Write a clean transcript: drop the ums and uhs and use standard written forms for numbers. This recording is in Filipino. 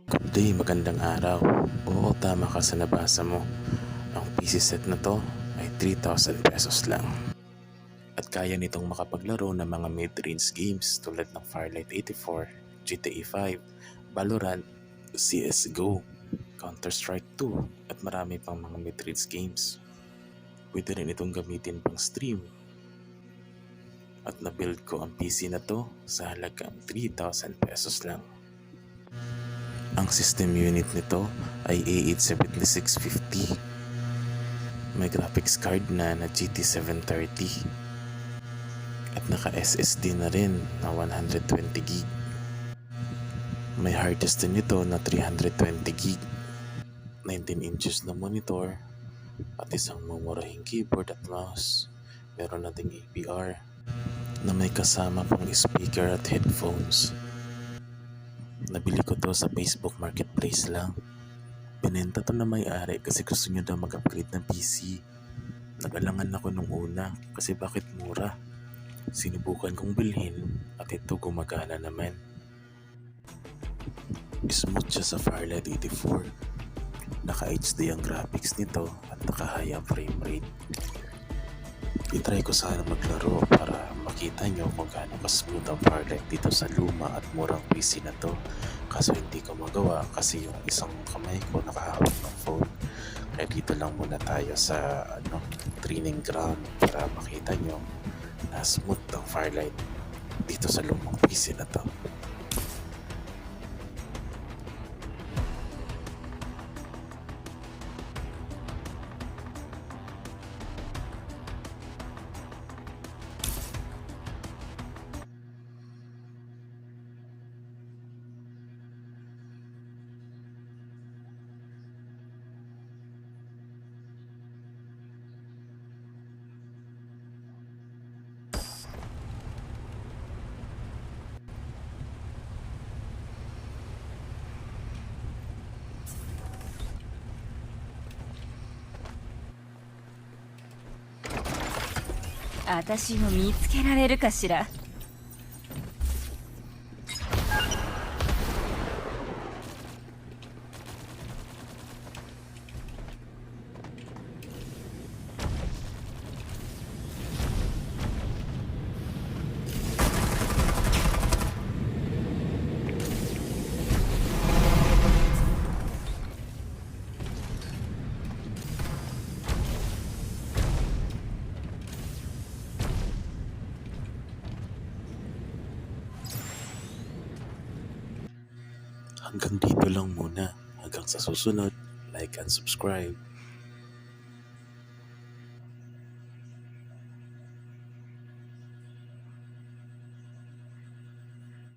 Good day, magandang araw. Oo, tama ka sa nabasa mo. Ang PC set na to ay 3,000 pesos lang. At kaya nitong makapaglaro ng mga mid-range games tulad ng Firelight 84, GTA 5, Valorant, CSGO, Counter-Strike 2 at marami pang mga mid-range games. Pwede rin itong gamitin pang stream. At na-build ko ang PC na to sa halagang 3,000 pesos lang. Ang system unit nito ay A87650. May graphics card na GT 730 at naka SSD na rin na 120GB. May hard disk din nito na 320GB, 19 inches na monitor at isang mumurahing keyboard at mouse. Meron na ding APR na may kasama pang speaker at headphones. Nabili ko to sa Facebook Marketplace lang. Binenta to na may-ari kasi gusto niya daw mag-upgrade ng PC. Nag-alangan ako nung una kasi bakit mura. Sinubukan kong bilhin at ito gumagana naman. Smooth siya sa Firelight 84. Naka-HD ang graphics nito at naka-high ang frame rate. I-try ko sana maglaro para makita nyo kung gaano ka-smooth ang Firelight dito sa luma at murang PC na to. Kaso hindi ko magawa kasi yung isang kamay ko nakahawak ng phone. Kaya dito lang muna tayo sa training ground para makita nyo na smooth ang Firelight dito sa lumang PC na to. "あたしを見つけられるかしら?" 'Hanggang dito lang muna. Hanggang sa susunod, like and subscribe.